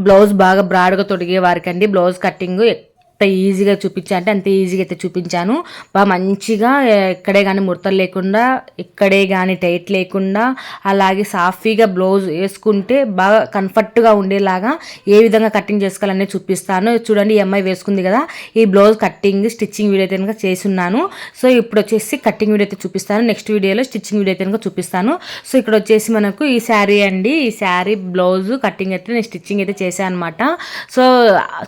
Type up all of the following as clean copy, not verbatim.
Blouse బాగా బ్రాడ్గా తొడిగే వారికండి blouse cutting ఎంత ఈజీగా చూపించా అంటే అంత ఈజీగా అయితే చూపించాను. బాగా మంచిగా ఎక్కడే కానీ ముడతలు లేకుండా, ఎక్కడే కానీ టైట్ లేకుండా, అలాగే సాఫీగా బ్లౌజ్ వేసుకుంటే బాగా కంఫర్ట్గా ఉండేలాగా ఏ విధంగా కటింగ్ చేసుకోవాలనే చూపిస్తాను. చూడండి ఈ అమ్మాయి వేసుకుంది కదా, ఈ బ్లౌజ్ కట్టింగ్ స్టిచ్చింగ్ వీడియో అయితే కనుక చేసున్నాను. సో ఇప్పుడు వచ్చేసి కటింగ్ వీడియో అయితే చూపిస్తాను, నెక్స్ట్ వీడియోలో స్టిచ్చింగ్ వీడియో అయితే కనుక చూపిస్తాను. సో ఇక్కడ వచ్చేసి మనకు ఈ శారీ అండి, ఈ శారీ బ్లౌజ్ కటింగ్ అయితే నేను స్టిచ్చింగ్ అయితే చేశాను అనమాట. సో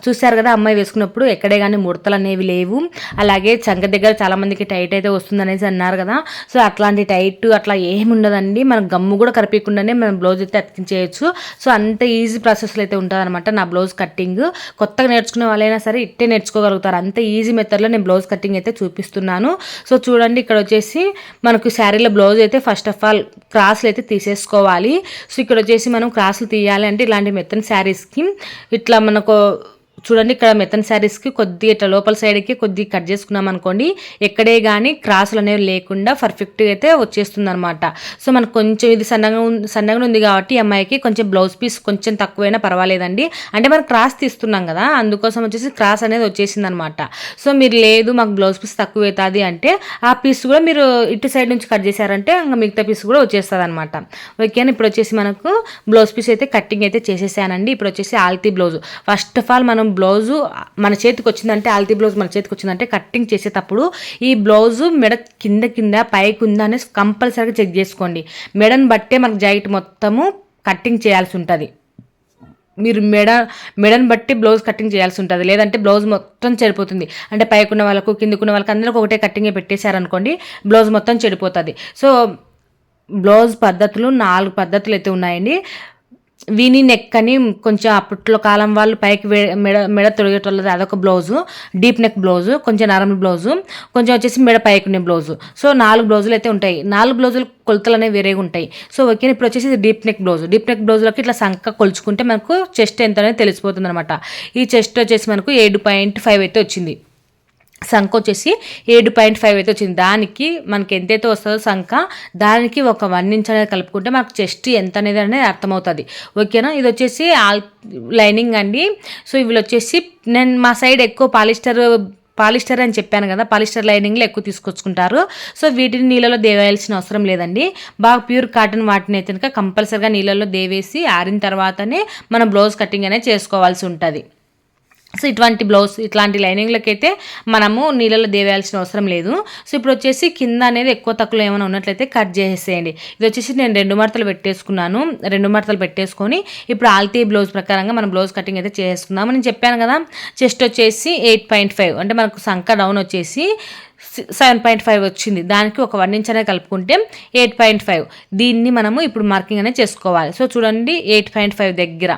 చూసారు కదా అమ్మాయి వేసుకున్నప్పుడు ఎక్కడే కానీ ముడతలు అనేవి లేవు. అలాగే చంక దగ్గర చాలామందికి టైట్ అయితే వస్తుంది అనేసి అన్నారు కదా, సో అట్లాంటి టైట్ అట్లా ఏమి ఉండదండి. మనం గమ్ము కూడా కరిపించకుండానే మనం బ్లౌజ్ అయితే అతికించేయచ్చు. సో అంత ఈజీ ప్రాసెస్లో అయితే ఉంటుంది అనమాట నా బ్లౌజ్ కట్టింగ్. కొత్తగా నేర్చుకునే వాళ్ళైనా సరే ఇట్టే నేర్చుకోగలుగుతారు, అంత ఈజీ మెథడ్లో నేను బ్లౌజ్ కటింగ్ అయితే చూపిస్తున్నాను. సో చూడండి ఇక్కడ వచ్చేసి మనకు శారీలో బ్లౌజ్ అయితే ఫస్ట్ ఆఫ్ ఆల్ క్రాస్లు అయితే తీసేసుకోవాలి. సో ఇక్కడ వచ్చేసి మనం క్రాస్లు తీయాలి అంటే ఇలాంటి మెత్తని శారీస్కి ఇట్లా మనకు చూడండి ఇక్కడ మెత్తన్ శారీస్కి కొద్దిగా ఇట్లా లోపల సైడ్కి కొద్దిగా కట్ చేసుకున్నాం అనుకోండి, ఎక్కడే కానీ క్రాసులు అనేవి లేకుండా పర్ఫెక్ట్గా అయితే వచ్చేస్తుంది అనమాట. సో మనకు కొంచెం ఇది సన్నగా ఉంది కాబట్టి అమ్మాయికి కొంచెం బ్లౌజ్ పీస్ కొంచెం తక్కువైనా పర్వాలేదండి. అంటే మనం క్రాస్ తీస్తున్నాం కదా, అందుకోసం వచ్చేసి క్రాస్ అనేది వచ్చేసింది అనమాట. సో మీరు లేదు మాకు బ్లౌజ్ పీస్ తక్కువ అవుతుంది అంటే ఆ పీస్ కూడా మీరు ఇటు సైడ్ నుంచి కట్ చేశారంటే ఇంకా మిగతా పీస్ కూడా వచ్చేస్తుంది అనమాట. ఓకేనా, ఇప్పుడు వచ్చేసి మనకు బ్లౌజ్ పీస్ అయితే కటింగ్ అయితే చేసేసానండి. ఇప్పుడు వచ్చేసి ఆల్తీ బ్లౌజ్ ఫస్ట్ ఆఫ్ ఆల్ మనం బ్లౌజు మన చేతికి వచ్చిందంటే, ఆల్తీ బ్లౌజ్ మన చేతికి వచ్చిందంటే కట్టింగ్ చేసేటప్పుడు ఈ బ్లౌజు మెడ కింద పైకి ఉందా అనేసి కంపల్సరీగా చెక్ చేసుకోండి. మెడను బట్టే మనకు జాకెట్ మొత్తము కట్టింగ్ చేయాల్సి ఉంటుంది. మీరు మెడను బట్టి బ్లౌజ్ కటింగ్ చేయాల్సి ఉంటుంది, లేదంటే బ్లౌజ్ మొత్తం చెడిపోతుంది. అంటే పైకున్న వాళ్ళకు కిందకున్న వాళ్ళకి అందరికి ఒకటే కట్టింగే పెట్టేశారనుకోండి, బ్లౌజ్ మొత్తం చెడిపోతుంది. సో బ్లౌజ్ పద్ధతులు 4 పద్ధతులు అయితే ఉన్నాయండి. వీని నెక్ అని కొంచెం అప్పట్లో కాలం వాళ్ళు పైకి మెడ తొడిగేటోళ్ళది అదొక బ్లౌజు, డీప్ నెక్ బ్లౌజు, కొంచెం నార్మల్ బ్లౌజు, కొంచెం వచ్చేసి మెడ పైకి ఉండే బ్లౌజు. సో 4 బ్లౌజులు అయితే ఉంటాయి. 4 బ్లౌజులు కొలతలు అనేవి వేరేగా ఉంటాయి. సో ఓకే, ఇప్పుడు వచ్చేసి deep neck blouse. Deep neck బ్లౌజ్లోకి ఇట్లా సంక కొలుచుకుంటే మనకు చెస్ట్ ఎంత అనేది తెలిసిపోతుంది అనమాట. ఈ చెస్ట్ వచ్చేసి మనకు 7.5 అయితే వచ్చింది. సంఖ వచ్చేసి 7.5 అయితే వచ్చింది. దానికి మనకి ఎంతైతే వస్తుందో సంఖ, దానికి ఒక 1 ఇంచ్ అనేది కలుపుకుంటే మనకు చెస్ట్ ఎంత అనేది అర్థమవుతుంది. ఓకేనా, ఇది వచ్చేసి లైనింగ్ అండి. సో ఇవి వచ్చేసి నేను మా సైడ్ ఎక్కువ పాలిస్టర్ అని చెప్పాను కదా, పాలిస్టర్ లైనింగ్లో ఎక్కువ తీసుకొచ్చుకుంటారు. సో వీటిని నీళ్ళలో దేవేయాల్సిన అవసరం లేదండి. బాగా ప్యూర్ కాటన్ వాటిని అయితే కనుక కంపల్సరిగా నీళ్ళలో దేవేసి ఆరిన తర్వాతనే మనం బ్లౌజ్ కటింగ్ అనేది చేసుకోవాల్సి ఉంటుంది. సో ఇట్లాంటి లైనింగ్లకి అయితే మనము నీళ్ళలో దేవేయాల్సిన అవసరం లేదు. సో ఇప్పుడు వచ్చేసి కింద అనేది ఎక్కువ తక్కువ ఏమైనా ఉన్నట్లయితే కట్ చేసేయండి. ఇది వచ్చేసి నేను 2 మడతలు పెట్టేసుకున్నాను. 2 మడతలు పెట్టేసుకొని ఇప్పుడు ఆల్తీ బ్లౌజ్ ప్రకారంగా మనం బ్లౌజ్ కటింగ్ అయితే చేసుకుందాము. నేను చెప్పాను కదా, చెస్ట్ వచ్చేసి 8.5 అంటే మనకు సంక డౌన్ వచ్చేసి 7.5 వచ్చింది. దానికి ఒక 1 ఇంచ్ అనేది కలుపుకుంటే 8.5. దీన్ని మనము ఇప్పుడు మార్కింగ్ అనేది చేసుకోవాలి. సో చూడండి 8.5 దగ్గర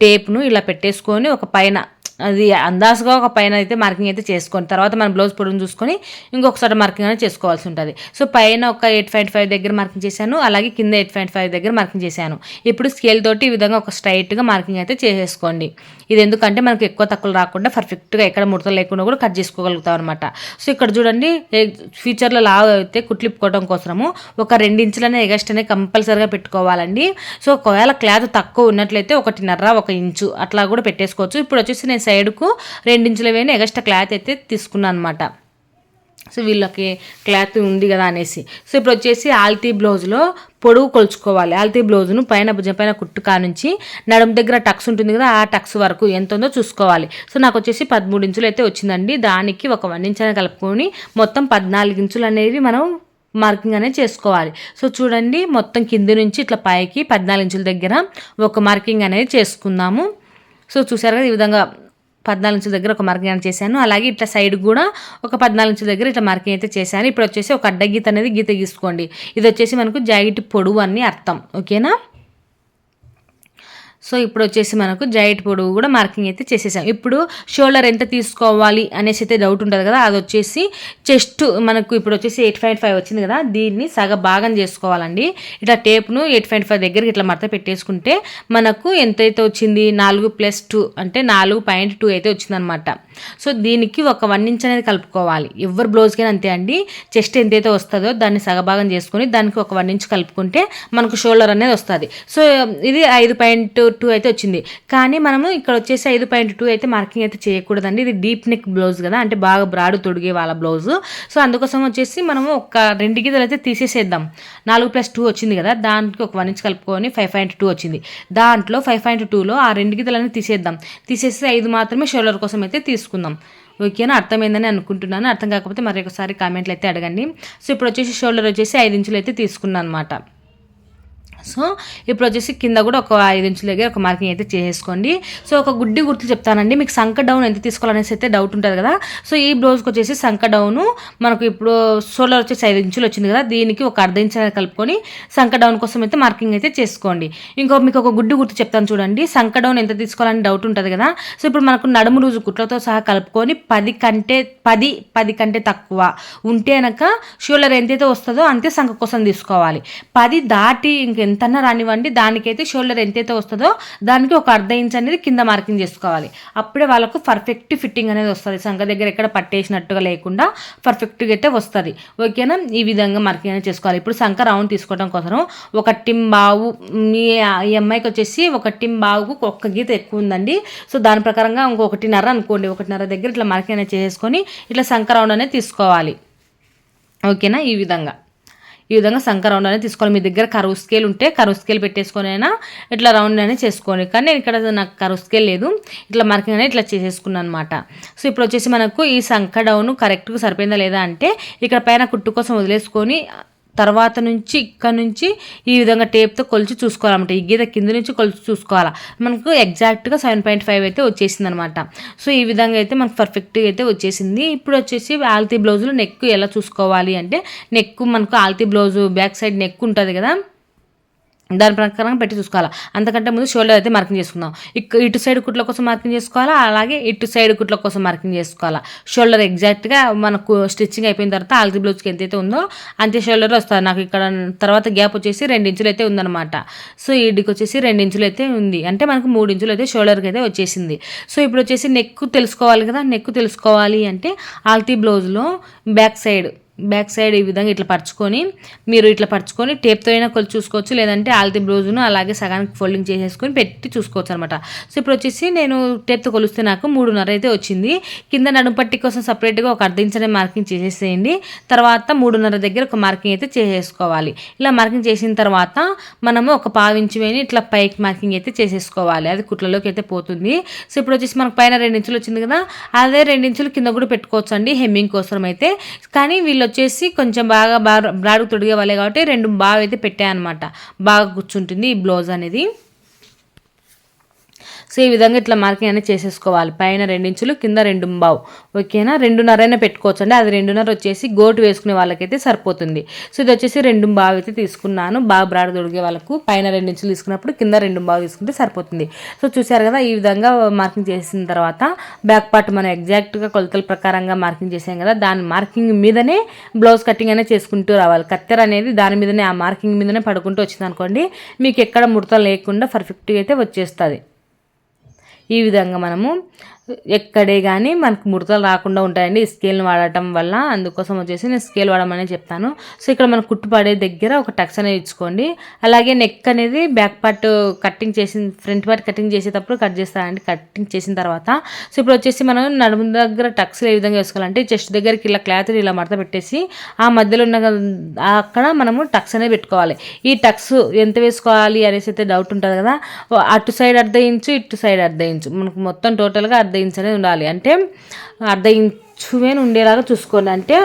టేప్ను ఇలా పెట్టేసుకొని ఒక పైన అది అందాజుగా ఒక పైన అయితే మార్కింగ్ అయితే చేసుకోండి. తర్వాత మనం బ్లౌజ్ పొడుగును చూసుకొని ఇంకొకసారి మార్కింగ్ అనేది చేసుకోవాల్సి ఉంటుంది. సో పైన ఒక 8.5 దగ్గర మార్కింగ్ చేశాను, అలాగే కింద 8.5 దగ్గర మార్కింగ్ చేశాను. ఇప్పుడు స్కేల్ తోటి ఈ విధంగా ఒక స్ట్రైట్గా మార్కింగ్ అయితే చేసేసుకోండి. ఇది ఎందుకంటే మనకు ఎక్కువ తక్కువ రాకుండా పర్ఫెక్ట్గా ఎక్కడ ముడతలు లేకుండా కూడా కట్ చేసుకోగలుగుతాం అనమాట. సో ఇక్కడ చూడండి ఫ్యూచర్లో లావ్ అయితే కుట్లిప్పుకోవడం కోసము ఒక 2 ఇంచులనే ఎగస్ట్ అనేది కంపల్సరీగా పెట్టుకోవాలండి. సో ఒకవేళ క్లాత్ తక్కువ ఉన్నట్లయితే 1.5 1 ఇంచు అట్లా కూడా పెట్టేసుకోవచ్చు. ఇప్పుడు వచ్చేసి నేను సైడ్కు 2 ఇంచుల వేని ఎగస్ట్రా క్లాత్ అయితే తీసుకున్నాను అనమాట. సో వీళ్ళకి క్లాత్ ఉంది కదా అనేసి. సో ఇప్పుడు వచ్చేసి ఆల్తీ బ్లౌజ్లో పొడుగు కొలుచుకోవాలి. ఆల్తీ బ్లౌజ్ను పైన భుజం పైన కుట్టుకా నుంచి నడుము దగ్గర టక్స్ ఉంటుంది కదా, ఆ టక్స్ వరకు ఎంత ఉందో చూసుకోవాలి. సో నాకు వచ్చేసి 13 ఇంచులు అయితే వచ్చిందండి. దానికి ఒక 1 ఇంచ్ అనేది కలుపుకొని మొత్తం 14 ఇంచులు అనేవి మనం మార్కింగ్ అనేది చేసుకోవాలి. సో చూడండి మొత్తం కింది నుంచి ఇట్లా పైకి 14 ఇంచుల దగ్గర ఒక మార్కింగ్ అనేది చేసుకుందాము. సో చూసారు కదా, ఈ విధంగా 14 ఇంచుల దగ్గర ఒక మార్కింగ్ చేశాను. అలాగే ఇట్లా సైడ్ కూడా ఒక 14 ఇంచుల దగ్గర ఇట్లా మార్కింగ్ అయితే చేశాను. ఇప్పుడు వచ్చేసి ఒక అడ్డగీత అనేది గీసుకోండి. ఇది వచ్చేసి మనకు జాకెట్ పొడవు అని అర్థం. ఓకేనా, సో ఇప్పుడు వచ్చేసి మనకు జాకెట్ పొడవు కూడా మార్కింగ్ అయితే చేసేసాం. ఇప్పుడు షోల్డర్ ఎంత తీసుకోవాలి అనేసి అయితే డౌట్ ఉంటుంది కదా, అది వచ్చేసి చెస్ట్ మనకు ఇప్పుడు వచ్చేసి 8.5 వచ్చింది కదా, దీన్ని సగ భాగం చేసుకోవాలండి. ఇట్లా టేప్ను 8.5 దగ్గరికి ఇట్లా మడత పెట్టేసుకుంటే మనకు ఎంతైతే వచ్చింది 4+2 అంటే 4.2 అయితే వచ్చిందనమాట. సో దీనికి ఒక 1 ఇంచ్ అనేది కలుపుకోవాలి. ఎవరు బ్లౌజ్కైనా అంతే అండి, చెస్ట్ ఎంతైతే వస్తుందో దాన్ని సగభాగం చేసుకొని దానికి ఒక 1 ఇంచ్ కలుపుకుంటే మనకు షోల్డర్ అనేది వస్తుంది. సో ఇది 5.2 5.2 అయితే వచ్చింది. కానీ మనము ఇక్కడ వచ్చేసి 5.2 అయితే మార్కింగ్ అయితే చేయకూడదండి. ఇది డీప్ నెక్ బ్లౌజ్ కదా, అంటే బాగా బ్రాడ్ తొడిగే వాళ్ళ బ్లౌజు. సో అందుకోసం వచ్చేసి మనము ఒక 2 గీతలు అయితే తీసేసేద్దాం. 4+2 వచ్చింది కదా, దానికి ఒక 1 ఇంచ్ కలుపుకొని 5.2 వచ్చింది. దాంట్లో 5.2లో ఆ 2 గీతలన్నీ తీసేద్దాం. తీసేసి 5 మాత్రమే షోల్డర్ కోసం అయితే తీసుకుందాం. ఓకేనా, అర్థమైందని అనుకుంటున్నాను. అర్థం కాకపోతే మరి ఒకసారి కామెంట్లు అయితే అడగండి. సో ఇప్పుడు వచ్చేసి షోల్డర్ వచ్చేసి 5 ఇంచులు అయితే తీసుకున్నాను అనమాట. సో ఇప్పుడు వచ్చేసి కింద కూడా ఒక 5 ఇంచుల దగ్గర ఒక మార్కింగ్ అయితే చేసేసుకోండి. సో ఒక గుర్తు చెప్తానండి, మీకు సంక డౌన్ ఎంత తీసుకోవాలనేసి అయితే డౌట్ ఉంటుంది కదా. సో ఈ బ్లౌజ్కి వచ్చేసి సంక డౌను మనకు ఇప్పుడు షోల్డర్ వచ్చేసి 5 ఇంచులు వచ్చింది కదా, దీనికి ఒక అర్ధ ఇంచు కలుపుకొని సంక డౌన్ కోసం అయితే మార్కింగ్ అయితే చేసుకోండి. మీకు ఒక గుర్తు చెప్తాను చూడండి, సంక డౌన్ ఎంత తీసుకోవాలని డౌట్ ఉంటుంది కదా. సో ఇప్పుడు మనకు నడుము రోజు కుట్లతో సహా కలుపుకొని 10 కంటే తక్కువ ఉంటే కనుక షోల్డర్ ఎంతైతే వస్తుందో అంతే సంక కోసం తీసుకోవాలి. 10 దాటి ఎంతన్నా రానివ్వండి, దానికైతే షోల్డర్ ఎంతైతే వస్తుందో దానికి ఒక అర్ధ ఇంచ్ అనేది కింద మార్కింగ్ చేసుకోవాలి. అప్పుడే వాళ్ళకు పర్ఫెక్ట్ ఫిట్టింగ్ అనేది వస్తుంది. సంక దగ్గర ఎక్కడ పట్టేసినట్టుగా లేకుండా పర్ఫెక్ట్గా అయితే వస్తుంది. ఓకేనా, ఈ విధంగా మార్కింగ్ అనేది చేసుకోవాలి. ఇప్పుడు సంక రౌండ్ తీసుకోవడం కోసం 1.5 మీ ఈ అమ్మాయికి వచ్చేసి 1.5కు ఒక్క గీత ఎక్కువ ఉందండి. సో దాని ప్రకారంగా ఇంకో 1.5 అనుకోండి, 1.5 దగ్గర ఇట్లా మార్కింగ్ అనేది చేసుకొని ఇట్లా సంక రౌండ్ అనేది తీసుకోవాలి. ఓకేనా, ఈ విధంగా సంక రౌండ్ అనేది తీసుకోవాలి. మీ దగ్గర కరువు స్కేల్ ఉంటే కరువు స్కేల్ పెట్టేసుకొని అయినా ఇట్లా రౌండ్ అనేది చేసుకోండి. కానీ నేను ఇక్కడ నాకు కరువు స్కేల్ లేదు, ఇట్లా మార్కింగ్ అనేది ఇట్లా చేసేసుకున్నాను అనమాట. సో ఇప్పుడు వచ్చేసి మనకు ఈ సంక డౌన్ కరెక్ట్గా సరిపోయిందా లేదా అంటే ఇక్కడ పైన కుట్టు కోసం వదిలేసుకొని తర్వాత నుంచి ఇక్కడ నుంచి ఈ విధంగా టేప్తో కొలిచి చూసుకోవాలన్నమాట. ఈ గీత కింద నుంచి కొలిచి చూసుకోవాలా. మనకు ఎగ్జాక్ట్గా 7.5 అయితే వచ్చేసింది అనమాట. సో ఈ విధంగా అయితే మనకు పర్ఫెక్ట్గా అయితే వచ్చేసింది. ఇప్పుడు వచ్చేసి ఆల్తీ బ్లౌజులో నెక్ ఎలా చూసుకోవాలి అంటే, నెక్ మనకు ఆల్తీ బ్లౌజు బ్యాక్ సైడ్ నెక్ ఉంటుంది కదా, దాని ప్రకారం పెట్టి చూసుకోవాలి. అంతకంటే ముందు షోల్డర్ అయితే మార్కింగ్ చేసుకుందాం. ఇటు సైడ్ కుట్ల కోసం మార్కింగ్ చేసుకోవాలా, అలాగే ఇటు సైడ్ కుట్ల కోసం మార్కింగ్ చేసుకోవాలా. షోల్డర్ ఎగ్జాక్ట్గా మనకు స్టిచ్చింగ్ అయిపోయిన తర్వాత ఆల్తీ బ్లౌజ్కి ఎంతైతే ఉందో అంతే షోల్డర్ వస్తుంది. నాకు ఇక్కడ తర్వాత గ్యాప్ వచ్చేసి 2 ఇంచులు అయితే ఉందన్నమాట. సో ఈడికి వచ్చేసి 2 ఇంచులు అయితే ఉంది, అంటే మనకు 3 ఇంచులు అయితే షోల్డర్కి అయితే వచ్చేసింది. సో ఇప్పుడు వచ్చేసి నెక్ తెలుసుకోవాలి కదా. నెక్ తెలుసుకోవాలి అంటే ఆల్తీ బ్లౌజ్లో బ్యాక్ సైడ్ ఈ విధంగా ఇట్లా పరుచుకొని టేప్తో అయినా కొలిచి చూసుకోవచ్చు, లేదంటే ఆల్తీ బ్లౌజును అలాగే సగానికి ఫోల్డింగ్ చేసేసుకొని పెట్టి చూసుకోవచ్చు అనమాట. సో ఇప్పుడు వచ్చేసి నేను టేప్తో కొలిస్తే నాకు 3.5 అయితే వచ్చింది. కింద నడుము పట్టి కోసం సపరేట్గా ఒక అర్ధ ఇంచ్ మార్కింగ్ చేసేసేయండి. తర్వాత 3.5 దగ్గర ఒక మార్కింగ్ అయితే చేసేసుకోవాలి. ఇలా మార్కింగ్ చేసిన తర్వాత మనము ఒక 1/4 ఇంచు వేని ఇట్లా పైకి మార్కింగ్ అయితే చేసేసుకోవాలి. అది కుట్లలోకి అయితే పోతుంది. సో ఇప్పుడు వచ్చేసి మనకు పైన 2 ఇంచులు వచ్చింది కదా, అదే 2 ఇంచులు కింద కూడా పెట్టుకోవచ్చు అండి హెమ్మింగ్ కోసం అయితే. కానీ వీళ్ళు వచ్చేసి కొంచెం బాగా బ్రాడ్ తొడిగే వాళ్ళే కాబట్టి 2 బాగా అయితే పెట్టాయన్నమాట. బాగా కూర్చుంటుంది ఈ బ్లౌజ్ అనేది. సో ఈ విధంగా ఇట్లా మార్కింగ్ అనేది చేసేసుకోవాలి. పైన 2 ఇంచులు, కింద 2.5. ఓకేనా, 2.5 పెట్టుకోవచ్చు అండి. అది 2.5 వచ్చేసి గోటు వేసుకునే వాళ్ళకైతే సరిపోతుంది. సో ఇది వచ్చేసి 2.5 అయితే తీసుకున్నాను. బాగా బ్రాడ్ తొడిగే వాళ్ళకు పైన 2 ఇంచులు తీసుకున్నప్పుడు కింద 2.5 తీసుకుంటే సరిపోతుంది. సో చూసారు కదా, ఈ విధంగా మార్కింగ్ చేసిన తర్వాత బ్యాక్ పార్ట్ మనం ఎగ్జాక్ట్గా కొలతల ప్రకారంగా మార్కింగ్ చేసాం కదా, దాని మార్కింగ్ మీదనే బ్లౌజ్ కటింగ్ అనేది చేసుకుంటూ రావాలి. కత్తెర అనేది దాని మీదనే, ఆ మార్కింగ్ మీదనే పడుకుంటూ వచ్చింది అనుకోండి, మీకు ఎక్కడ ముడత లేకుండా పర్ఫెక్ట్గా అయితే వచ్చేస్తుంది. ఈ విధంగా మనము ఎక్కడే కానీ మనకు ముడతలు రాకుండా ఉంటాయండి ఈ స్కేల్ని వాడటం వల్ల. అందుకోసం వచ్చేసి నేను స్కేల్ వాడమని చెప్తాను. సో ఇక్కడ మనం కుట్టు పడే దగ్గర ఒక టక్స్ అనేది ఇచ్చుకోండి. అలాగే నెక్ అనేది బ్యాక్ పార్ట్ కటింగ్ చేసిన ఫ్రంట్ పార్ట్ కటింగ్ చేసేటప్పుడు కట్ చేస్తానండి. కటింగ్ చేసిన తర్వాత సో ఇప్పుడు వచ్చేసి మనం నడుము దగ్గర టక్స్ ఏ విధంగా వేసుకోవాలంటే, చెస్ట్ దగ్గరికి ఇలా క్లాత్ ఇలా మడత పెట్టేసి ఆ మధ్యలో ఉన్న అక్కడ మనము టక్స్ అనేది పెట్టుకోవాలి. ఈ టక్స్ ఎంత వేసుకోవాలి అనేసి అయితే డౌట్ ఉంటుంది కదా. అటు సైడ్ అర్ధ ఇంచు, ఇటు సైడ్ అర్ధ ఇంచు, మనకు మొత్తం టోటల్గా అర్ధ ఇంచ్ అనేది ఉండాలి. అంటే అర్ధ ఇంచువేని ఉండేలాగా చూసుకోండి. అంటే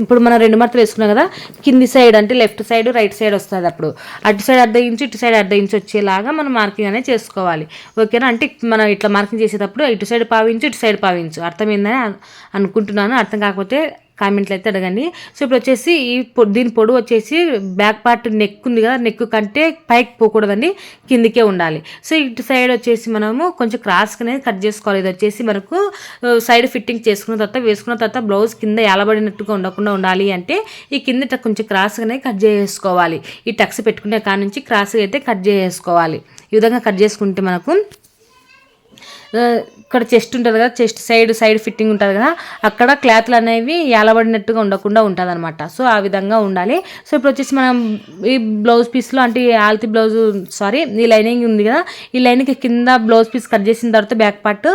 ఇప్పుడు మనం 2 మడతలు వేసుకున్నాం కదా, కింది సైడ్ అంటే లెఫ్ట్ సైడ్ రైట్ సైడ్ వస్తుంది. అప్పుడు అటు సైడ్ అర్ధ ఇంచు, ఇటు సైడ్ అర్ధ ఇంచు వచ్చేలాగా మనం మార్కింగ్ అనేది చేసుకోవాలి. ఓకేనా, అంటే మనం ఇట్లా మార్కింగ్ చేసేటప్పుడు ఇటు సైడ్ 1/4 ఇంచు, ఇటు సైడ్ 1/4 ఇంచు. అర్థమైందని అనుకుంటున్నాను. అర్థం కాకపోతే కామెంట్లు అయితే అడగండి. సో ఇప్పుడు వచ్చేసి దీని పొడవు వచ్చేసి బ్యాక్ పార్ట్ నెక్ ఉంది కదా, నెక్ కంటే పైకి పోకూడదండి, కిందికే ఉండాలి. సో ఇటు సైడ్ వచ్చేసి మనము కొంచెం క్రాస్గానే కట్ చేసుకోవాలి. ఇది వచ్చేసి మనకు సైడ్ ఫిట్టింగ్ వేసుకున్న తర్వాత బ్లౌజ్ కింద ఏలబడినట్టుగా ఉండకుండా ఉండాలి అంటే ఈ కింద కొంచెం క్రాస్గానే కట్ చేసుకోవాలి. ఈ టక్స్ పెట్టుకునే కాడ నుంచి క్రాస్గా అయితే కట్ చేసుకోవాలి. ఈ విధంగా కట్ చేసుకుంటే మనకు ఇక్కడ చెస్ట్ ఉంటుంది కదా, చెస్ట్ సైడ్ ఫిట్టింగ్ ఉంటుంది కదా, అక్కడ క్లాత్లు అనేవి ఏలబడినట్టుగా ఉండకుండా ఉంటుంది అనమాట. సో ఆ విధంగా ఉండాలి. సో ఇప్పుడు వచ్చేసి మనం ఈ బ్లౌజ్ పీస్లో అంటే ఆల్తి బ్లౌజ్ ఈ లైనింగ్ ఉంది కదా, ఈ లైనింగ్ కింద బ్లౌజ్ పీస్ కట్ చేసిన తర్వాత బ్యాక్ పార్ట్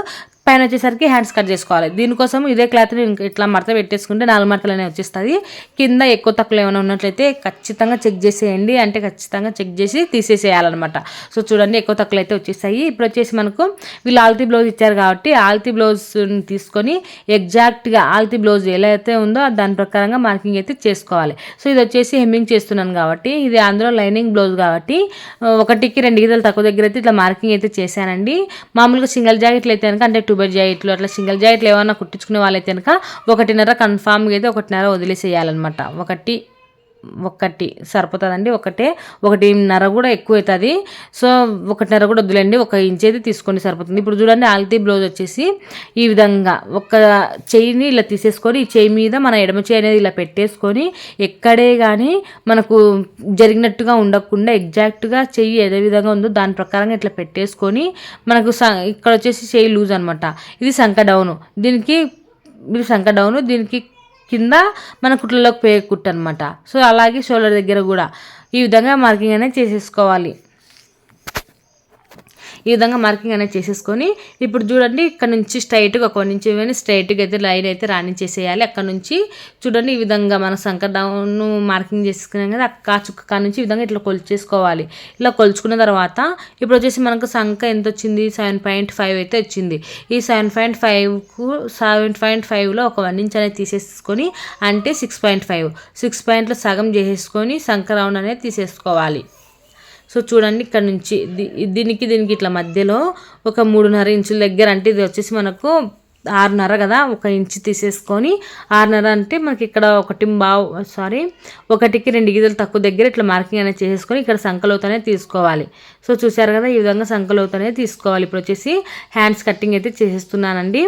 పైన వచ్చేసరికి హ్యాండ్స్ కట్ చేసుకోవాలి. దీనికోసం ఇదే క్లాత్ని ఇట్లా మడత పెట్టేసుకుంటే 4 మడతలనే వచ్చేస్తుంది. కింద ఎక్కువ తక్కువ ఏమైనా ఉన్నట్లయితే ఖచ్చితంగా చెక్ చేసేయండి, అంటే ఖచ్చితంగా చెక్ చేసి తీసేసేయాలన్నమాట. సో చూడండి ఎక్కువ తక్కువ అయితే వచ్చేస్తాయి. ఇప్పుడు వచ్చేసి మనకు వీళ్ళు ఆల్తీ బ్లౌజ్ ఇచ్చారు కాబట్టి ఆల్తీ బ్లౌజ్ తీసుకొని ఎగ్జాక్ట్గా ఆల్తీ బ్లౌజ్ ఎలా అయితే ఉందో దాని ప్రకారంగా మార్కింగ్ అయితే చేసుకోవాలి. సో ఇది వచ్చేసి హెమ్మింగ్ చేస్తున్నాను కాబట్టి, ఇది అందులో లైనింగ్ బ్లౌజ్ కాబట్టి 1కి 2 గీతలు తక్కువ దగ్గర అయితే ఇట్లా మార్కింగ్ అయితే చేశానండి. మామూలుగా సింగిల్ జాకెట్లు అయితే కనుక, అంటే 2 జాకెట్లు అట్లా సింగిల్ జాకెట్లు ఏమన్నా కుట్టించుకునే వాళ్ళైతే కనుక 1.5 కన్ఫామ్గా అయితే 1.5 వదిలేసేయాలన్నమాట. ఒకటి సరిపోతుందండి. 1.5 కూడా ఎక్కువ అవుతుంది. సో 1.5 కూడా వద్దులేండి, 1 ఇంచ్ అయితే తీసుకోండి సరిపోతుంది. ఇప్పుడు చూడండి ఆల్తీ బ్లౌజ్ వచ్చేసి ఈ విధంగా ఒక చెయ్యిని ఇలా తీసేసుకొని ఈ చెయ్యి మీద మన ఎడమ చెయ్యి అనేది ఇలా పెట్టేసుకొని ఎక్కడే కానీ మనకు జరిగినట్టుగా ఉండకుండా ఎగ్జాక్ట్గా చెయ్యి ఏదే విధంగా ఉందో దాని ప్రకారంగా ఇట్లా పెట్టేసుకొని మనకు ఇక్కడ వచ్చేసి చెయ్యి లూజ్ అనమాట. ఇది సంక డౌను, దీనికి కింద మన కుట్లలోకి పోయే కుట్టు అనమాట. సో అలాగే షోల్డర్ దగ్గర కూడా ఈ విధంగా మార్కింగ్ అనేది చేసేసుకోవాలి. ఈ విధంగా మార్కింగ్ అనేది చేసేసుకొని ఇప్పుడు చూడండి ఇక్కడ నుంచి స్ట్రైట్గా 1 ఇంచ్ స్ట్రైట్గా అయితే లైన్ అయితే రాణించేసేయాలి. అక్కడ నుంచి చూడండి ఈ విధంగా మన సంక డౌన్ మార్కింగ్ చేసుకున్నాం కదా, చుక్క నుంచి ఈ విధంగా ఇట్లా కొలుచేసుకోవాలి. ఇలా కొలుచుకున్న తర్వాత ఇప్పుడు వచ్చేసి మనకు సంక ఎంత వచ్చింది, 7.5 అయితే వచ్చింది. ఈ 7.5లో ఒక 1 ఇంచ్ అనేది తీసేసుకొని అంటే 6 పాయింట్లు సగం చేసేసుకొని సంక రౌండ్ అనేది తీసేసుకోవాలి. సో చూడండి ఇక్కడ నుంచి దీనికి ఇట్లా మధ్యలో ఒక 3.5 ఇంచుల దగ్గర, అంటే ఇది వచ్చేసి మనకు 6.5 కదా, 1 ఇంచ్ తీసేసుకొని 6.5 అంటే మనకి ఇక్కడ 1కి 2 గీతలు తక్కువ దగ్గర ఇట్లా మార్కింగ్ అనేది చేసేసుకొని ఇక్కడ సంకలోతనే తీసుకోవాలి. సో చూసారు కదా ఈ విధంగా సంకలోతనే తీసుకోవాలి. ఇప్పుడు వచ్చేసి హ్యాండ్స్ కటింగ్ అయితే చేసేస్తున్నానండి.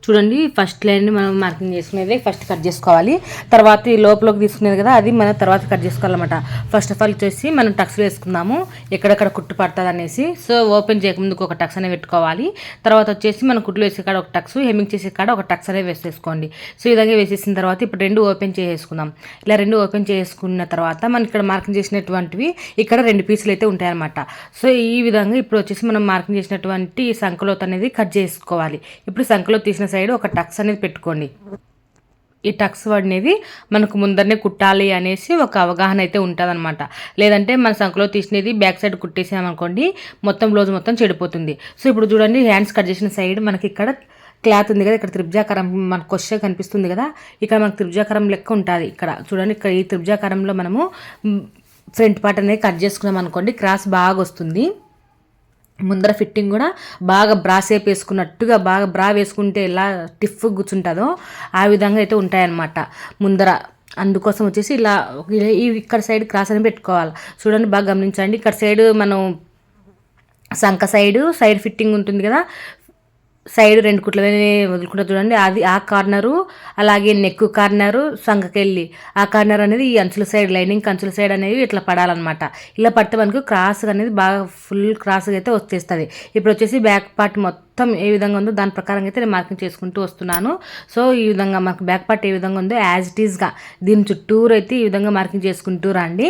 చూడండి ఫస్ట్ లైన్ని మనం మార్కింగ్ చేసుకునేది ఫస్ట్ కట్ చేసుకోవాలి. తర్వాత ఈ లోపలికి తీసుకునేది కదా, అది మనం తర్వాత కట్ చేసుకోవాలన్నమాట. ఫస్ట్ ఆఫ్ ఆల్ వచ్చేసి మనం టక్స్ వేసుకుందాము ఎక్కడెక్కడ కుట్టు పడుతుంది అనేసి. సో ఓపెన్ చేయకముందుకు ఒక టక్స్ అనేది పెట్టుకోవాలి. తర్వాత వచ్చేసి మనం కుట్లు వేసే కాడ ఒక టక్స్, హెమ్మింగ్ చేసే కాడ ఒక టక్స్ అనేది వేసేసుకోండి. సో ఈ విధంగా వేసేసిన తర్వాత ఇప్పుడు 2 ఓపెన్ చేసుకుందాం. ఇలా 2 ఓపెన్ చేసుకున్న తర్వాత మనం ఇక్కడ మార్కింగ్ చేసినటువంటివి ఇక్కడ 2 పీసులు అయితే ఉంటాయన్నమాట. సో ఈ విధంగా ఇప్పుడు వచ్చేసి మనం మార్కింగ్ చేసినటువంటి సంకలోత్ అనేది కట్ చేసుకోవాలి. ఇప్పుడు సంకలోత్ తీసిన సైడ్ ఒక టక్స్ అనేది పెట్టుకోండి. ఈ టక్స్ అనేది మనకు ముందరనే కుట్టాలి అనేసి ఒక అవగాహన అయితే ఉంటుంది అనమాట. లేదంటే మన సంకలో తీసినది బ్యాక్ సైడ్ కుట్టేసామనుకోండి మొత్తం బ్లౌజ్ మొత్తం చెడిపోతుంది. సో ఇప్పుడు చూడండి హ్యాండ్స్ కట్ చేసిన సైడ్ మనకి ఇక్కడ క్లాత్ ఉంది కదా, ఇక్కడ త్రిభుజాకారం మనకు వచ్చే కనిపిస్తుంది కదా, ఇక్కడ మనకు త్రిభుజాకారం లెక్క ఉంటుంది. ఇక్కడ చూడండి ఇక్కడ ఈ త్రిభుజాకారంలో మనము ఫ్రంట్ పార్ట్ అనేది కట్ చేసుకున్నాం అనుకోండి, క్రాస్ బాగా వస్తుంది. ముందర ఫిట్టింగ్ కూడా బాగా బ్రా షేప్ వేసుకున్నట్టుగా, బాగా బ్రా వేసుకుంటే ఎలా టిఫ్ కూర్చుంటుందో ఆ విధంగా అయితే ఉంటాయన్నమాట ముందర. అందుకోసం వచ్చేసి ఇలా ఇక్కడ సైడ్ క్రాస్ అని పెట్టుకోవాలి. చూడండి బాగా గమనించండి. ఇక్కడ సైడ్ మనం సంక సైడ్ ఫిట్టింగ్ ఉంటుంది కదా, సైడ్ 2 కుట్ల వదులుకుంటా చూడండి, అది ఆ కార్నరు, అలాగే నెక్ కార్నరు, సంకకెళ్ళి ఆ కార్నర్ అనేది ఈ అంచుల సైడ్ లైనింగ్ అంచుల సైడ్ అనేవి ఇట్లా పడాలన్నమాట. ఇలా పడితే మనకు క్రాస్ అనేది బాగా ఫుల్ క్రాస్గా అయితే వచ్చేస్తుంది. ఇప్పుడు వచ్చేసి బ్యాక్ పార్ట్ మొత్తం ఏ విధంగా ఉందో దాని ప్రకారంగా అయితే నేను మార్కింగ్ చేసుకుంటూ వస్తున్నాను. సో ఈ విధంగా మనకు బ్యాక్ పార్ట్ ఏ విధంగా ఉందో యాజ్ ఇట్ ఈస్గా దీని చుట్టూరు అయితే ఈ విధంగా మార్కింగ్ చేసుకుంటూ రండి.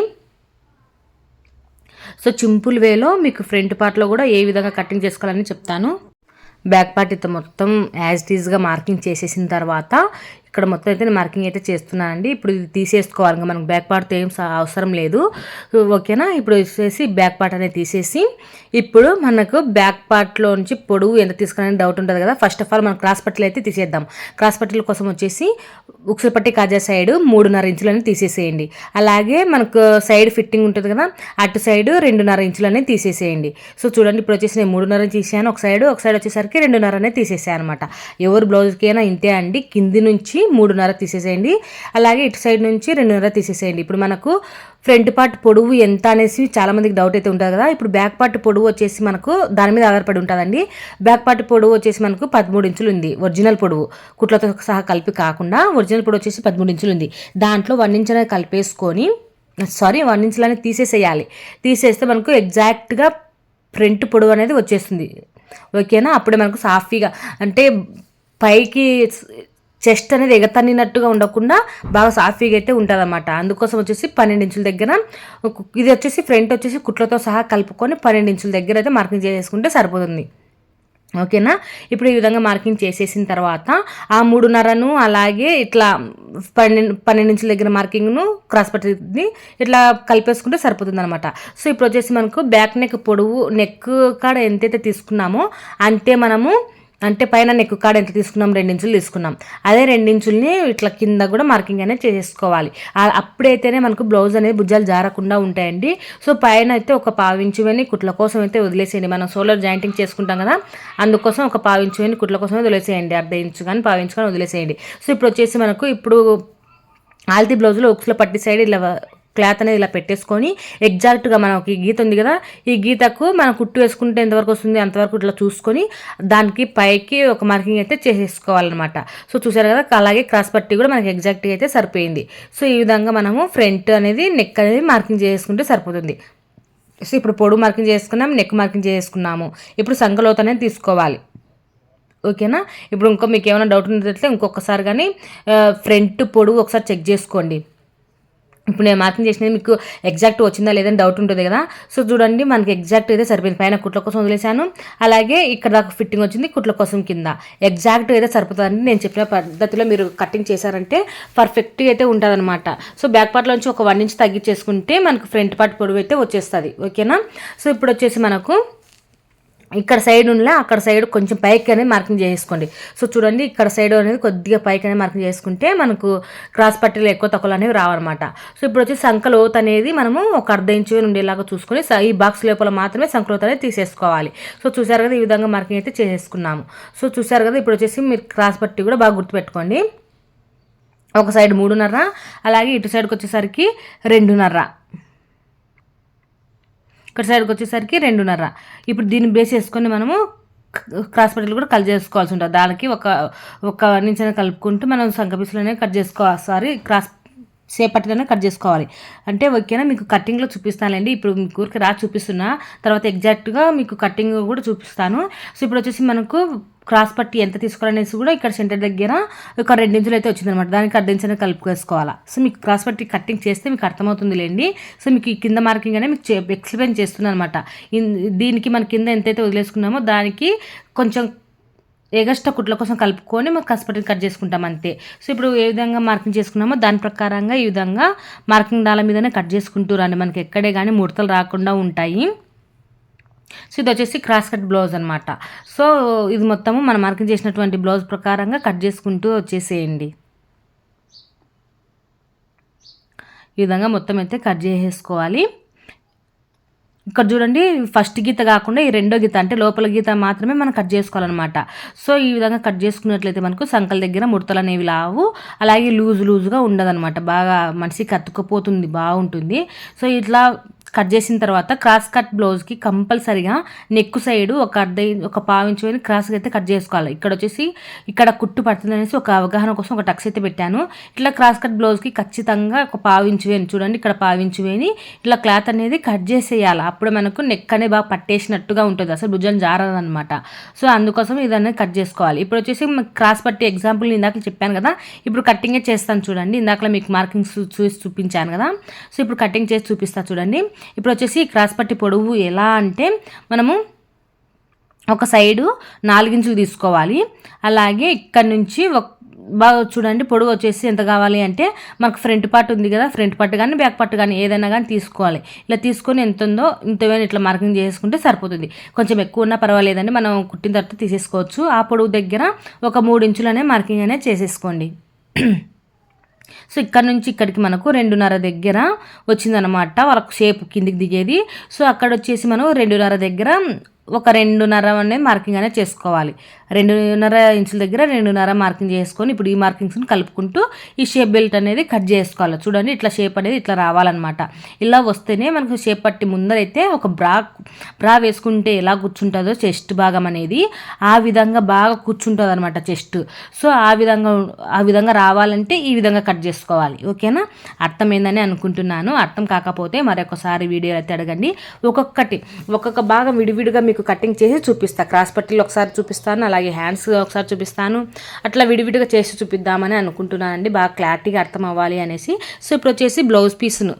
సో సింపుల్ వేలో మీకు ఫ్రంట్ పార్ట్లో కూడా ఏ విధంగా కటింగ్ చేసుకోవాలని చెప్తాను. బ్యాక్ పార్ట్ అయితే మొత్తం యాజ్ ఇట్ ఈస్గా మార్కింగ్ చేసేసిన తర్వాత ఇక్కడ మొత్తం అయితే నేను మార్కింగ్ అయితే చేస్తున్నానండి. ఇప్పుడు ఇది తీసేసుకోవాలి, ఇంకా మనకు బ్యాక్ పార్ట్ ఏం అవసరం లేదు. ఓకేనా, ఇప్పుడు వచ్చేసి బ్యాక్ పార్ట్ అనేది తీసేసి ఇప్పుడు మనకు బ్యాక్ పార్ట్లో నుంచి పొడవు ఎంత తీసుకోవాలని డౌట్ ఉంటుంది కదా. ఫస్ట్ ఆఫ్ ఆల్ మనం క్రాస్ పట్టీలు అయితే తీసేద్దాం. క్రాస్ పట్టీల కోసం వచ్చేసి ఉక్సుల పట్టి కాజా సైడ్ 3.5 ఇంచులని తీసేసేయండి. అలాగే మనకు సైడ్ ఫిట్టింగ్ ఉంటుంది కదా, అటు సైడ్ 2.5 ఇంచులని తీసేసేయండి. సో చూడండి ఇప్పుడు వచ్చేసి నేను 3.5 తీసాను ఒక సైడ్ వచ్చేసరికి 2.5 అనేది తీసేసాను అనమాట. ఎవరు బ్లౌజ్కైనా ఇంతే అండి. కింది నుంచి 3.5 తీసేసేయండి, అలాగే ఇటు సైడ్ నుంచి 2.5 తీసేసేయండి. ఇప్పుడు మనకు ఫ్రంట్ పార్ట్ పొడవు ఎంత అనేసి చాలా మందికి డౌట్ అయితే ఉంటుంది కదా. ఇప్పుడు బ్యాక్ పార్ట్ పొడవు వచ్చేసి మనకు దాని మీద ఆధారపడి ఉంటుందండి. బ్యాక్ పార్ట్ పొడవు వచ్చేసి మనకు 13 ఇంచులు ఉంది, ఒరిజినల్ పొడవు కుట్లతో సహా కలిపి కాకుండా ఒరిజినల్ పొడవు వచ్చేసి 13 ఇంచులు ఉంది. దాంట్లో 1 ఇంచ్ అనేది కలిపేసుకొని 1 ఇంచులని తీసేసేయాలి. తీసేస్తే మనకు ఎగ్జాక్ట్గా ఫ్రంట్ పొడవు అనేది వచ్చేస్తుంది. ఓకేనా. అప్పుడే మనకు సాఫీగా అంటే పైకి చెస్ట్ అనేది ఎగతన్నినట్టుగా ఉండకుండా బాగా సాఫీగా అయితే ఉంటుంది అన్నమాట. అందుకోసం వచ్చేసి 12 ఇంచుల దగ్గర ఇది వచ్చేసి ఫ్రంట్ వచ్చేసి కుట్లతో సహా కలుపుకొని 12 ఇంచుల దగ్గర అయితే మార్కింగ్ చేసుకుంటే సరిపోతుంది. ఓకేనా. ఇప్పుడు ఈ విధంగా మార్కింగ్ చేసేసిన తర్వాత ఆ 3.5ను అలాగే ఇట్లా 12 ఇంచుల దగ్గర మార్కింగ్ను క్రాస్ పట్టిని ఇట్లా కలిపేసుకుంటే సరిపోతుంది అనమాట. సో ఇప్పుడు వచ్చేసి మనకు బ్యాక్ నెక్ పొడవు నెక్ కాడ ఎంతైతే తీసుకున్నామో అంతే మనము అంటే పైన నెక్ కాడ ఎంత తీసుకున్నాం 2 ఇంచులు తీసుకున్నాం. అదే 2 ఇంచుల్ని ఇట్లా కింద కూడా మార్కింగ్ అనేది చేసుకోవాలి. అప్పుడైతేనే మనకు బ్లౌజ్ అనేది భుజాలు జారకుండా ఉంటాయండి. సో పైన అయితే ఒక 1/2 ఇంచు అని కుట్ల కోసం అయితే వదిలేసేయండి. మనం సోలర్ జాయింటింగ్ చేసుకుంటాం కదా, అందుకోసం ఒక 1/2 ఇంచు అని కుట్ల కోసమే వదిలేసేయండి. 1/2 ఇంచు కానీ 1/2 ఇంచు కానీ వదిలేసేయండి. సో ఇప్పుడు వచ్చేసి మనకు ఇప్పుడు ఆల్తీ బ్లౌజ్లో ఉక్స్లో పట్టి సైడ్ ఇలా క్లాత్ అనేది ఇలా పెట్టేసుకొని ఎగ్జాక్ట్గా మనకి గీత ఉంది కదా, ఈ గీతకు మనం కుట్టు వేసుకుంటే ఎంతవరకు వస్తుంది అంతవరకు ఇట్లా చూసుకొని దానికి పైకి ఒక మార్కింగ్ అయితే చేసేసుకోవాలన్నమాట. సో చూసారు కదా, అలాగే క్రాస్ పట్టి కూడా మనకి ఎగ్జాక్ట్గా అయితే సరిపోయింది. సో ఈ విధంగా మనము ఫ్రంట్ అనేది నెక్ అనేది మార్కింగ్ చేసుకుంటే సరిపోతుంది. సో ఇప్పుడు పొడుగు మార్కింగ్ చేసుకున్నాం, నెక్ మార్కింగ్ చేసుకున్నాము. ఇప్పుడు సంకలోతు అనేది తీసుకోవాలి. ఓకేనా. ఇప్పుడు మీకు ఏమైనా డౌట్ ఉన్నట్లయితే ఇంకొకసారి కానీ ఫ్రంట్ పొడుగు ఒకసారి చెక్ చేసుకోండి. ఇప్పుడు నేను మార్కింగ్ చేసినది మీకు ఎగ్జాక్ట్ వచ్చిందా లేదని డౌట్ ఉంటుంది కదా. సో చూడండి, మనకి ఎగ్జాక్ట్ అయితే సరిపోయింది. పైన కుట్ల కోసం వదిలేసాను, అలాగే ఇక్కడ దాకా ఫిట్టింగ్ వచ్చింది కుట్ల కోసం కింద ఎగ్జాక్ట్ అయితే సరిపోతుందండి. నేను చెప్పిన పద్ధతిలో మీరు కటింగ్ చేశారంటే పర్ఫెక్ట్గా అయితే ఉంటుంది అనమాట. సో బ్యాక్ పార్ట్లో నుంచి ఒక 1 ఇంచ్ తగ్గించేసుకుంటే మనకు ఫ్రంట్ పార్ట్ పొడవు అయితే వచ్చేస్తుంది. ఓకేనా. సో ఇప్పుడు వచ్చేసి మనకు ఇక్కడ సైడ్ ఉండలే అక్కడ సైడ్ కొంచెం పైకి అనేది మార్కింగ్ చేసుకోండి. సో చూడండి, ఇక్కడ సైడ్ అనేది కొద్దిగా పైకి అనేది మార్కింగ్ చేసుకుంటే మనకు క్రాస్ పట్టీలు ఎక్కువ తక్కువలు అనేవి రావన్నమాట. సో ఇప్పుడు వచ్చి సంకలోత్ అనేది మనము ఒక 1/2 ఇంచు ఉండేలాగా చూసుకొని ఈ బాక్స్ లోపల మాత్రమే సంకలోత్ అనేది తీసేసుకోవాలి. సో చూసారు కదా, ఈ విధంగా మార్కింగ్ అయితే చేసేసుకున్నాము. సో చూసారు కదా, ఇప్పుడు వచ్చేసి మీరు క్రాస్ పట్టీ కూడా బాగా గుర్తుపెట్టుకోండి. ఒక సైడ్ 3.5, అలాగే ఇటు సైడ్కి వచ్చేసరికి 2.5, ఇక్కడ సైడ్కి వచ్చేసరికి 2.5. ఇప్పుడు దీన్ని బేస్ చేసుకొని మనము క్రాస్ పట్టీలు కూడా కట్ చేసుకోవాల్సి ఉంటుంది. దానికి ఒక నుంచి కలుపుకుంటూ మనం సంక పీసులోనే కట్ చేసుకోవాలి. క్రాస్ సేపట్టిలోనే కట్ చేసుకోవాలి. అంటే ఓకేనా, మీకు కటింగ్లో చూపిస్తానండి. ఇప్పుడు మీకు ఊరికి చూపిస్తున్నా, తర్వాత ఎగ్జాక్ట్గా మీకు కటింగ్ కూడా చూపిస్తాను. సో ఇప్పుడు వచ్చేసి మనకు క్రాస్ పట్టి ఎంత తీసుకోవాలనేసి కూడా ఇక్కడ సెంటర్ దగ్గర ఒక 2 ఇంచులు అయితే వచ్చిందనమాట. దానికి 1/2 ఇంచు కలుపుకోవాలా. సో మీకు క్రాస్ పట్టి కటింగ్ చేస్తే మీకు అర్థమవుతుంది లేండి. సో మీకు ఈ కింద మార్కింగ్ అనేది మీకు ఎక్స్ప్లెయిన్ చేస్తున్నాను అనమాట. దీనికి మన కింద ఎంతైతే వదిలేసుకున్నామో దానికి కొంచెం ఎగస్ట్రా కుట్ల కోసం కలుపుకొని మనం క్రాస్ పట్టీని కట్ చేసుకుంటాం అంతే. సో ఇప్పుడు ఏ విధంగా మార్కింగ్ చేసుకున్నామో దాని ప్రకారంగా ఈ విధంగా మార్కింగ్ దాల మీదనే కట్ చేసుకుంటూ రండి. మనకి ఎక్కడే కానీ ముడతలు రాకుండా ఉంటాయి. సో ఇది వచ్చేసి క్రాస్ కట్ బ్లౌజ్ అనమాట. సో ఇది మొత్తము మనం మార్కింగ్ చేసినటువంటి బ్లౌజ్ ప్రకారంగా కట్ చేసుకుంటూ వచ్చేసేయండి. ఈ విధంగా మొత్తం అయితే కట్ చేసేసుకోవాలి. ఇక్కడ చూడండి, ఫస్ట్ గీత కాకుండా ఈ రెండో గీత అంటే లోపల గీత మాత్రమే మనం కట్ చేసుకోవాలన్నమాట. సో ఈ విధంగా కట్ చేసుకున్నట్లయితే మనకు సంకల దగ్గర ముడతలు అనేవి లావు, అలాగే లూజుగా ఉండదన్నమాట. బాగా మనిషికి అతుక్కుపోతుంది, బాగుంటుంది. సో ఇట్లా కట్ చేసిన తర్వాత క్రాస్ కట్ బ్లౌజ్కి కంపల్సరిగా నెక్ సైడ్ ఒక 1/2 ఇంచు అని క్రాస్గా అయితే కట్ చేసుకోవాలి. ఇక్కడ వచ్చేసి ఇక్కడ కుట్టు పడుతుంది అనేసి ఒక అవగాహన కోసం ఒక టక్స్ అయితే పెట్టాను. ఇట్లా క్రాస్ కట్ బ్లౌజ్కి ఖచ్చితంగా ఒక 1/2 ఇంచు వేని చూడండి, ఇక్కడ 1/2 ఇంచు వేని ఇట్లా క్లాత్ అనేది కట్ చేసేయాలి. అప్పుడు మనకు నెక్ అనేది బాగా పట్టేసినట్టుగా ఉంటుంది, అసలు భుజం జారదనమాట. సో అందుకోసం ఇదన్నీ కట్ చేసుకోవాలి. ఇప్పుడు వచ్చేసి క్రాస్ పట్టి ఎగ్జాంపుల్ ఇందాక చెప్పాను కదా, ఇప్పుడు కటింగే చేస్తాను చూడండి. ఇందాక మీకు మార్కింగ్స్ చూపించాను కదా. సో ఇప్పుడు కటింగ్ చేసి చూపిస్తాను చూడండి. ఇప్పుడు వచ్చేసి క్రాస్ పట్టి పొడవు ఎలా అంటే మనము ఒక సైడు 4 ఇంచులు తీసుకోవాలి. అలాగే ఇక్కడ నుంచి బాగా చూడండి, పొడవు వచ్చేసి ఎంత కావాలి అంటే మనకు ఫ్రంట్ పార్ట్ ఉంది కదా, ఫ్రంట్ పార్ట్ కానీ బ్యాక్ పార్ట్ కానీ ఏదైనా కానీ తీసుకోవాలి. ఇలా తీసుకొని ఎంత ఉందో ఇంతవేనా ఇట్లా మార్కింగ్ చేసుకుంటే సరిపోతుంది. కొంచెం ఎక్కువ ఉన్నా పర్వాలేదండి, మనం కుట్టిన తర్వాత తీసేసుకోవచ్చు. ఆ పొడవు దగ్గర ఒక 3 ఇంచులనే మార్కింగ్ అనేది చేసేసుకోండి. సో ఇక్కడ నుంచి ఇక్కడికి మనకు 2.5 దగ్గర వచ్చిందనమాట వాళ్ళకు షేప్ కిందికి దిగేది. సో అక్కడ వచ్చేసి మనం 2.5 దగ్గర ఒక 2.5 అనేది మార్కింగ్ అనేది చేసుకోవాలి. 2.5 ఇంచుల దగ్గర 2.5 మార్కింగ్ చేసుకొని ఇప్పుడు ఈ మార్కింగ్స్ని కలుపుకుంటూ ఈ షేప్ బెల్ట్ అనేది కట్ చేసుకోవాలి. చూడండి ఇట్లా షేప్ అనేది ఇట్లా రావాలన్నమాట. ఇలా వస్తేనే మనకు షేప్ పట్టి ముందరైతే ఒక బ్రా వేసుకుంటే ఎలా కూర్చుంటుందో చెస్ట్ భాగం అనేది ఆ విధంగా బాగా కూర్చుంటుంది అనమాట చెస్ట్. సో ఆ విధంగా రావాలంటే ఈ విధంగా కట్ చేసుకోవాలి. ఓకేనా, అర్థమైందని అనుకుంటున్నాను. అర్థం కాకపోతే మరొకసారి వీడియో అయితే అడగండి. ఒక్కొక్క భాగం విడివిడిగా మీకు కటింగ్ చేసి చూపిస్తాను. క్రాస్ పట్టీలు ఒకసారి చూపిస్తాను, అలాగే హ్యాండ్స్ ఒకసారి చూపిస్తాను. అట్లా విడివిడిగా చేసి చూపిద్దామని అనుకుంటున్నానండి, బాగా క్లారిటీగా అర్థం అవ్వాలి అనేసి. సో ఇప్పుడు వచ్చేసి బ్లౌజ్ పీస్ను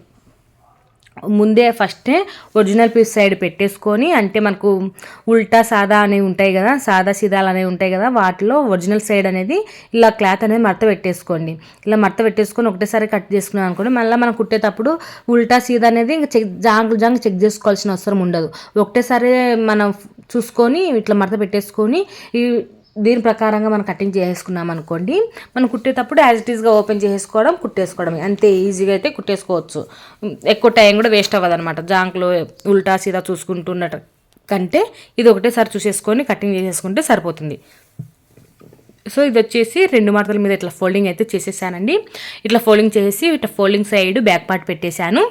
ముందే ఫస్టే ఒరిజినల్ పీస్ సైడ్ పెట్టేసుకొని, అంటే మనకు ఉల్టా సాదా అనేవి ఉంటాయి కదా, సాదా సీదాలు అనేవి ఉంటాయి కదా, వాటిలో ఒరిజినల్ సైడ్ అనేది ఇలా క్లాత్ అనేది మడత పెట్టేసుకోండి. ఇలా మడత పెట్టేసుకొని ఒకటేసారి కట్ చేసుకున్నాం అనుకోండి, మళ్ళీ మనం కుట్టేటప్పుడు ఉల్టా సీదా అనేది ఇంకా జాంగ్ చెక్ చేసుకోవాల్సిన అవసరం ఉండదు. ఒకటేసారి మనం చూసుకొని ఇట్లా మడత పెట్టేసుకొని దీని ప్రకారంగా మనం కటింగ్ చేసుకున్నాం అనుకోండి, మనం కుట్టేటప్పుడు యాజ్ ఇట్ ఈస్గా ఓపెన్ కుట్టేసుకోవడం అంతే ఈజీగా అయితే కుట్టేసుకోవచ్చు. ఎక్కువ టైం కూడా వేస్ట్ అవ్వదు అనమాట. జాంక్లో ఉల్టా సీదా చూసుకుంటున్నట్టు కంటే ఇది ఒకటేసారి చూసేసుకొని కటింగ్ చేసేసుకుంటే సరిపోతుంది. సో ఇది వచ్చేసి 2 మడతల మీద ఇట్లా ఫోల్డింగ్ అయితే చేసేసానండి. ఇట్లా ఫోల్డింగ్ చేసి ఇట్లా ఫోల్డింగ్ సైడ్ బ్యాక్ పార్ట్ పెట్టేశాను.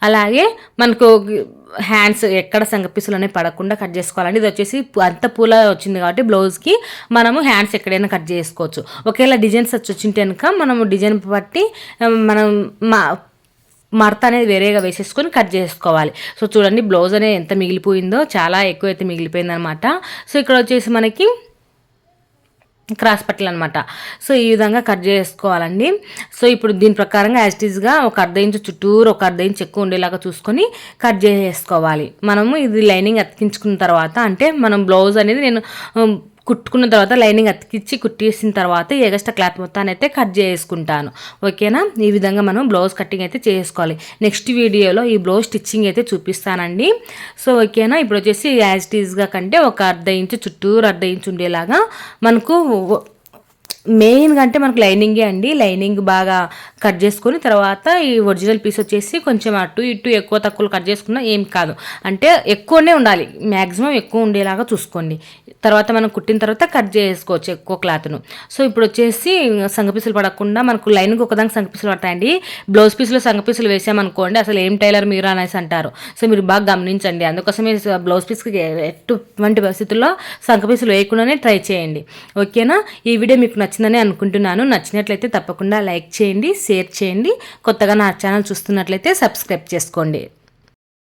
అలాగే మనకు హ్యాండ్స్ ఎక్కడ సంగపీసులు అనేవి పడకుండా కట్ చేసుకోవాలండి. ఇది వచ్చేసి అంత పూల వచ్చింది కాబట్టి బ్లౌజ్కి మనము హ్యాండ్స్ ఎక్కడైనా కట్ చేసుకోవచ్చు. ఒకవేళ డిజైన్స్ వచ్చింటే కనుక మనము డిజైన్ బట్టి మనం మడత అనేది వేరేగా వేసేసుకొని కట్ చేసుకోవాలి. సో చూడండి బ్లౌజ్ అనేది ఎంత మిగిలిపోయిందో, చాలా ఎక్కువ అయితే మిగిలిపోయిందనమాట. సో ఇక్కడ వచ్చేసి మనకి క్రాస్ పట్టలు అనమాట. సో ఈ విధంగా కట్ చేసుకోవాలండి. సో ఇప్పుడు దీని ప్రకారంగా యాజ్ ఇట్ ఈస్గా ఒక 1/2 ఇంచు చుట్టూరు ఒక 1/2 ఇంచు ఎక్కువ ఉండేలాగా చూసుకొని కట్ చేసేసుకోవాలి. మనము ఇది లైనింగ్ అతికించుకున్న తర్వాత, అంటే మనం బ్లౌజ్ అనేది నేను కుట్టుకున్న తర్వాత లైనింగ్ అతికిచ్చి కుట్టేసిన తర్వాత ఎగస్ట్రా క్లాత్ మొత్తాన్ని అయితే కట్ చేసుకుంటాను. ఓకేనా, ఈ విధంగా మనం బ్లౌజ్ కటింగ్ అయితే చేసుకోవాలి. నెక్స్ట్ వీడియోలో ఈ బ్లౌజ్ స్టిచ్చింగ్ అయితే చూపిస్తానండి. సో ఓకేనా, ఇప్పుడు వచ్చేసి యాజ్ ఇట్ ఈస్గా కంటే ఒక 1/2 ఇంచు చుట్టూరు 1/2 ఇంచు ఉండేలాగా మనకు మెయిన్గా అంటే మనకు లైనింగే అండి. లైనింగ్ బాగా కట్ చేసుకొని తర్వాత ఈ ఒరిజినల్ పీస్ వచ్చేసి కొంచెం అటు ఇటు ఎక్కువ తక్కువ కట్ చేసుకున్నా ఏం కాదు, అంటే ఎక్కువనే ఉండాలి, మ్యాక్సిమం ఎక్కువ ఉండేలాగా చూసుకోండి. తర్వాత మనం కుట్టిన తర్వాత కట్ చేసుకోవచ్చు ఎక్కువ క్లాత్ను. సో ఇప్పుడు వచ్చేసి సంగపీసులు పడకుండా మనకు లైనింగ్ ఒకదానికి సంగపీసులు పడతాయండి. బ్లౌజ్ పీస్లో సంగపీసులు వేసామనుకోండి అసలు ఏం టైలర్ మీరు అనేసి అంటారు. సో మీరు బాగా గమనించండి. అందుకోసమే బ్లౌజ్ పీస్కి ఎటువంటి పరిస్థితుల్లో సంగపీసులు వేయకుండానే ట్రై చేయండి. ఓకేనా, ఈ వీడియో మీకు నచ్చిందని అనుకుంటున్నాను. నచ్చినట్లయితే తప్పకుండా లైక్ చేయండి, షేర్ చేయండి. కొత్తగా నా ఛానల్ చూస్తున్నట్లయితే సబ్స్క్రైబ్ చేసుకోండి.